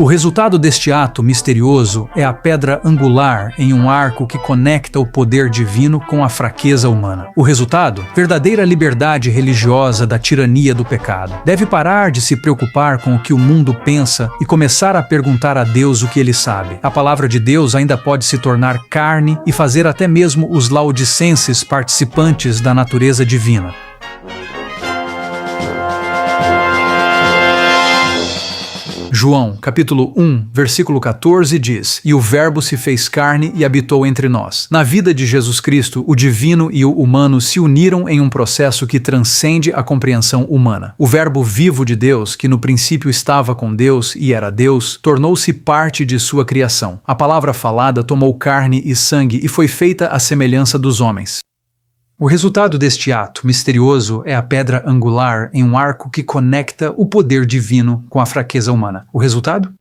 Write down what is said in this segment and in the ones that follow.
O resultado deste ato misterioso é a pedra angular em um arco que conecta o poder divino com a fraqueza humana. O resultado? Verdadeira liberdade religiosa da tirania do pecado. Deve parar de se preocupar com o que o mundo pensa e começar a perguntar a Deus o que ele sabe. A palavra de Deus ainda pode se tornar carne e fazer até mesmo os laodicenses participantes da natureza divina. João, capítulo 1, versículo 14 diz: "E o Verbo se fez carne e habitou entre nós." Na vida de Jesus Cristo, o divino e o humano se uniram em um processo que transcende a compreensão humana. O Verbo vivo de Deus, que no princípio estava com Deus e era Deus, tornou-se parte de sua criação. A palavra falada tomou carne e sangue e foi feita à semelhança dos homens. O resultado deste ato misterioso é a pedra angular em um arco que conecta o poder divino com a fraqueza humana. O resultado?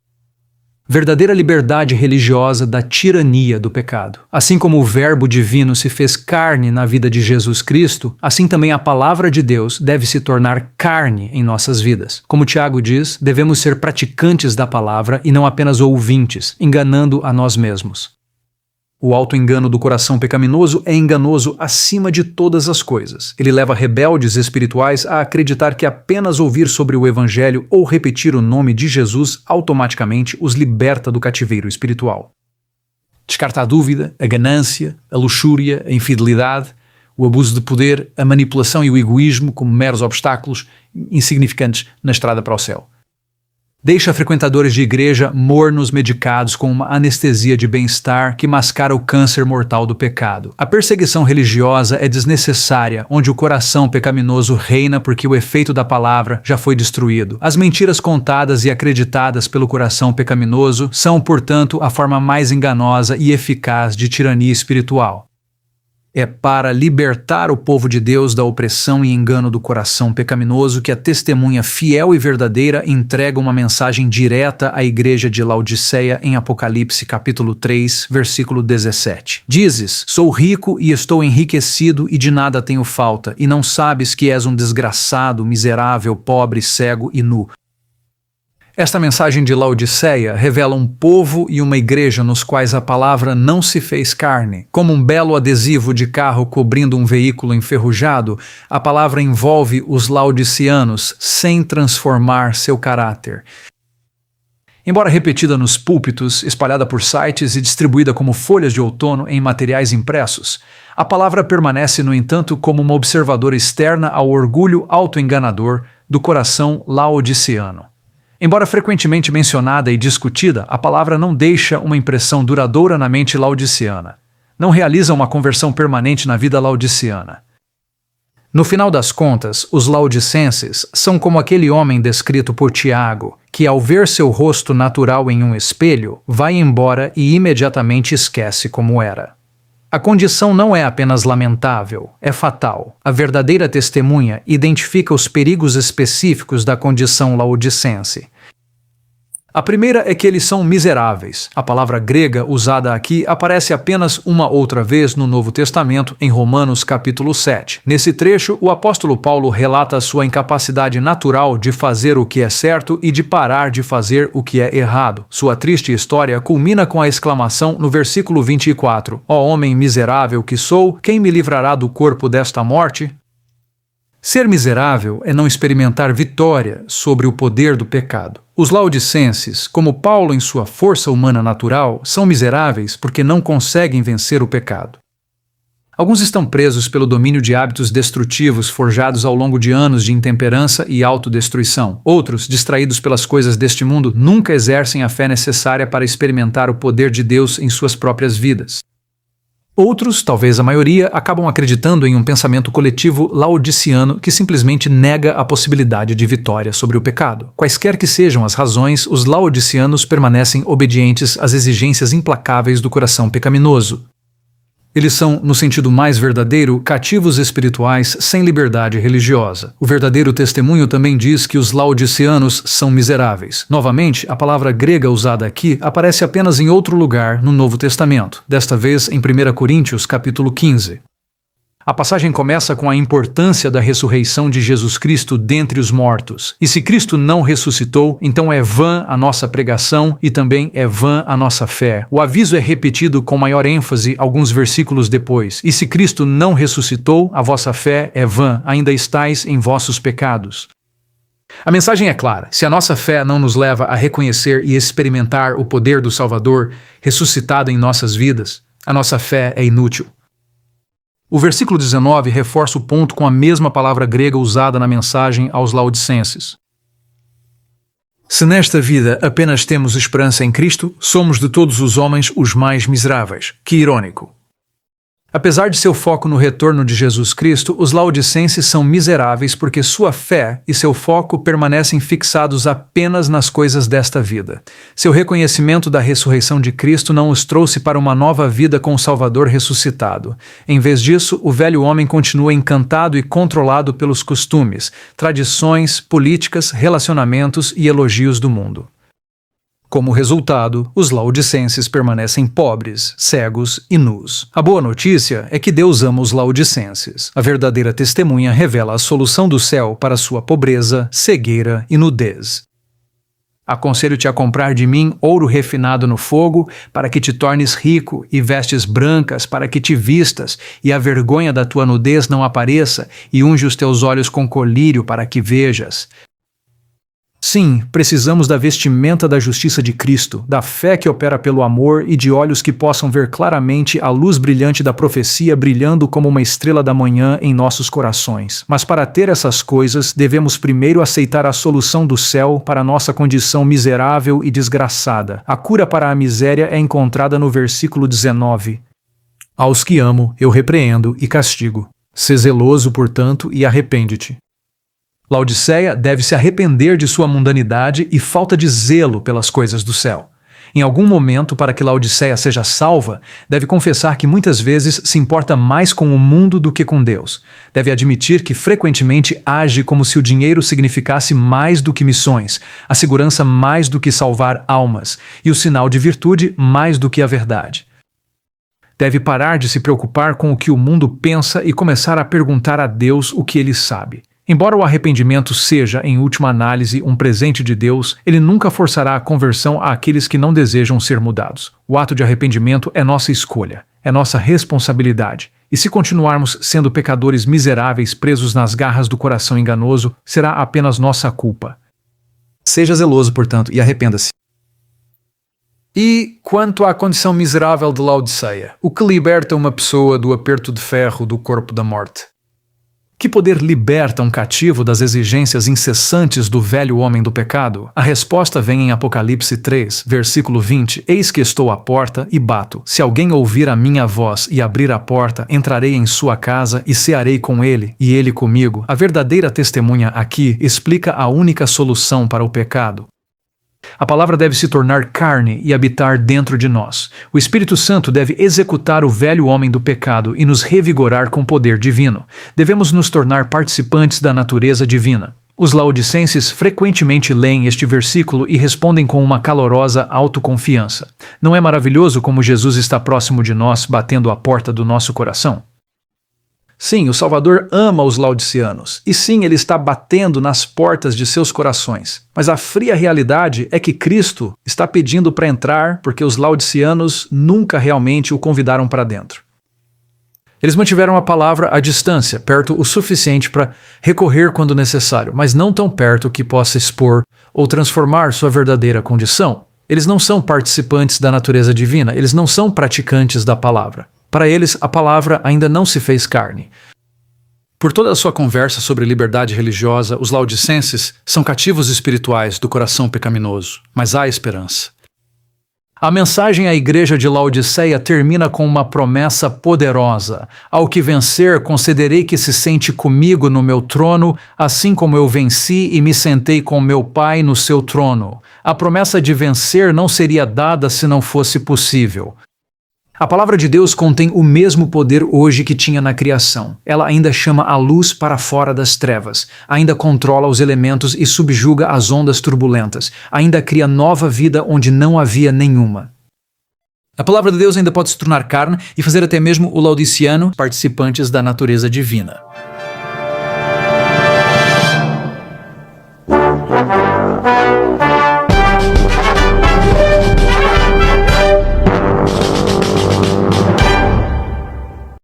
Verdadeira liberdade religiosa da tirania do pecado. Assim como o Verbo divino se fez carne na vida de Jesus Cristo, assim também a palavra de Deus deve se tornar carne em nossas vidas. Como Tiago diz, devemos ser praticantes da palavra e não apenas ouvintes, enganando a nós mesmos. O auto-engano do coração pecaminoso é enganoso acima de todas as coisas. Ele leva rebeldes espirituais a acreditar que apenas ouvir sobre o Evangelho ou repetir o nome de Jesus automaticamente os liberta do cativeiro espiritual. Descarta a dúvida, a ganância, a luxúria, a infidelidade, o abuso de poder, a manipulação e o egoísmo como meros obstáculos insignificantes na estrada para o céu. Deixa frequentadores de igreja mornos medicados com uma anestesia de bem-estar que mascara o câncer mortal do pecado. A perseguição religiosa é desnecessária, onde o coração pecaminoso reina porque o efeito da palavra já foi destruído. As mentiras contadas e acreditadas pelo coração pecaminoso são, portanto, a forma mais enganosa e eficaz de tirania espiritual. É para libertar o povo de Deus da opressão e engano do coração pecaminoso que a testemunha fiel e verdadeira entrega uma mensagem direta à igreja de Laodiceia em Apocalipse capítulo 3, versículo 17. Dizes: "Sou rico e estou enriquecido e de nada tenho falta, e não sabes que és um desgraçado, miserável, pobre, cego e nu." Esta mensagem de Laodiceia revela um povo e uma igreja nos quais a palavra não se fez carne. Como um belo adesivo de carro cobrindo um veículo enferrujado, a palavra envolve os laodiceanos sem transformar seu caráter. Embora repetida nos púlpitos, espalhada por sites e distribuída como folhas de outono em materiais impressos, a palavra permanece, no entanto, como uma observadora externa ao orgulho autoenganador do coração laodiceano. Embora frequentemente mencionada e discutida, a palavra não deixa uma impressão duradoura na mente laodiceana. Não realiza uma conversão permanente na vida laodiceana. No final das contas, os laodicenses são como aquele homem descrito por Tiago, que ao ver seu rosto natural em um espelho, vai embora e imediatamente esquece como era. A condição não é apenas lamentável, é fatal. A verdadeira testemunha identifica os perigos específicos da condição laodicense. A primeira é que eles são miseráveis. A palavra grega usada aqui aparece apenas uma outra vez no Novo Testamento, em Romanos capítulo 7. Nesse trecho, o apóstolo Paulo relata a sua incapacidade natural de fazer o que é certo e de parar de fazer o que é errado. Sua triste história culmina com a exclamação no versículo 24: "Ó homem miserável que sou, quem me livrará do corpo desta morte?" Ser miserável é não experimentar vitória sobre o poder do pecado. Os laodicenses, como Paulo em sua força humana natural, são miseráveis porque não conseguem vencer o pecado. Alguns estão presos pelo domínio de hábitos destrutivos forjados ao longo de anos de intemperança e autodestruição. Outros, distraídos pelas coisas deste mundo, nunca exercem a fé necessária para experimentar o poder de Deus em suas próprias vidas. Outros, talvez a maioria, acabam acreditando em um pensamento coletivo laodiciano que simplesmente nega a possibilidade de vitória sobre o pecado. Quaisquer que sejam as razões, os laodicianos permanecem obedientes às exigências implacáveis do coração pecaminoso. Eles são, no sentido mais verdadeiro, cativos espirituais sem liberdade religiosa. O verdadeiro testemunho também diz que os laodiceanos são miseráveis. Novamente, a palavra grega usada aqui aparece apenas em outro lugar no Novo Testamento, desta vez em 1 Coríntios capítulo 15. A passagem começa com a importância da ressurreição de Jesus Cristo dentre os mortos. E se Cristo não ressuscitou, então é vã a nossa pregação e também é vã a nossa fé. O aviso é repetido com maior ênfase alguns versículos depois. E se Cristo não ressuscitou, a vossa fé é vã, ainda estáis em vossos pecados. A mensagem é clara. Se a nossa fé não nos leva a reconhecer e experimentar o poder do Salvador ressuscitado em nossas vidas, a nossa fé é inútil. O versículo 19 reforça o ponto com a mesma palavra grega usada na mensagem aos Laodicenses. Se nesta vida apenas temos esperança em Cristo, somos de todos os homens os mais miseráveis. Que irônico! Apesar de seu foco no retorno de Jesus Cristo, os laodicenses são miseráveis porque sua fé e seu foco permanecem fixados apenas nas coisas desta vida. Seu reconhecimento da ressurreição de Cristo não os trouxe para uma nova vida com o Salvador ressuscitado. Em vez disso, o velho homem continua encantado e controlado pelos costumes, tradições, políticas, relacionamentos e elogios do mundo. Como resultado, os laodicenses permanecem pobres, cegos e nus. A boa notícia é que Deus ama os laodicenses. A verdadeira testemunha revela a solução do céu para sua pobreza, cegueira e nudez. Aconselho-te a comprar de mim ouro refinado no fogo, para que te tornes rico, e vestes brancas, para que te vistas, e a vergonha da tua nudez não apareça, e unge os teus olhos com colírio, para que vejas. Sim, precisamos da vestimenta da justiça de Cristo, da fé que opera pelo amor e de olhos que possam ver claramente a luz brilhante da profecia brilhando como uma estrela da manhã em nossos corações. Mas para ter essas coisas, devemos primeiro aceitar a solução do céu para nossa condição miserável e desgraçada. A cura para a miséria é encontrada no versículo 19. Aos que amo, eu repreendo e castigo. Sê zeloso, portanto, e arrepende-te. Laodiceia deve se arrepender de sua mundanidade e falta de zelo pelas coisas do céu. Em algum momento, para que Laodiceia seja salva, deve confessar que muitas vezes se importa mais com o mundo do que com Deus. Deve admitir que frequentemente age como se o dinheiro significasse mais do que missões, a segurança mais do que salvar almas, e o sinal de virtude mais do que a verdade. Deve parar de se preocupar com o que o mundo pensa e começar a perguntar a Deus o que ele sabe. Embora o arrependimento seja, em última análise, um presente de Deus, ele nunca forçará a conversão àqueles que não desejam ser mudados. O ato de arrependimento é nossa escolha, é nossa responsabilidade. E se continuarmos sendo pecadores miseráveis presos nas garras do coração enganoso, será apenas nossa culpa. Seja zeloso, portanto, e arrependa-se. E quanto à condição miserável de Laodiceia, o que liberta uma pessoa do aperto de ferro do corpo da morte? Que poder liberta um cativo das exigências incessantes do velho homem do pecado? A resposta vem em Apocalipse 3, versículo 20. Eis que estou à porta e bato. Se alguém ouvir a minha voz e abrir a porta, entrarei em sua casa e cearei com ele, e ele comigo. A verdadeira testemunha aqui explica a única solução para o pecado. A palavra deve se tornar carne e habitar dentro de nós. O Espírito Santo deve executar o velho homem do pecado e nos revigorar com poder divino. Devemos nos tornar participantes da natureza divina. Os laodicenses frequentemente leem este versículo e respondem com uma calorosa autoconfiança. Não é maravilhoso como Jesus está próximo de nós, batendo à porta do nosso coração? Sim, o Salvador ama os laodiceanos, e sim, ele está batendo nas portas de seus corações. Mas a fria realidade é que Cristo está pedindo para entrar porque os laodiceanos nunca realmente o convidaram para dentro. Eles mantiveram a palavra à distância, perto o suficiente para recorrer quando necessário, mas não tão perto que possa expor ou transformar sua verdadeira condição. Eles não são participantes da natureza divina, eles não são praticantes da palavra. Para eles, a palavra ainda não se fez carne. Por toda a sua conversa sobre liberdade religiosa, os laodicenses são cativos espirituais do coração pecaminoso, mas há esperança. A mensagem à igreja de Laodiceia termina com uma promessa poderosa. Ao que vencer, concederei que se sente comigo no meu trono, assim como eu venci e me sentei com meu Pai no seu trono. A promessa de vencer não seria dada se não fosse possível. A palavra de Deus contém o mesmo poder hoje que tinha na criação. Ela ainda chama a luz para fora das trevas, ainda controla os elementos e subjuga as ondas turbulentas, ainda cria nova vida onde não havia nenhuma. A palavra de Deus ainda pode se tornar carne e fazer até mesmo o laodiceano participantes da natureza divina.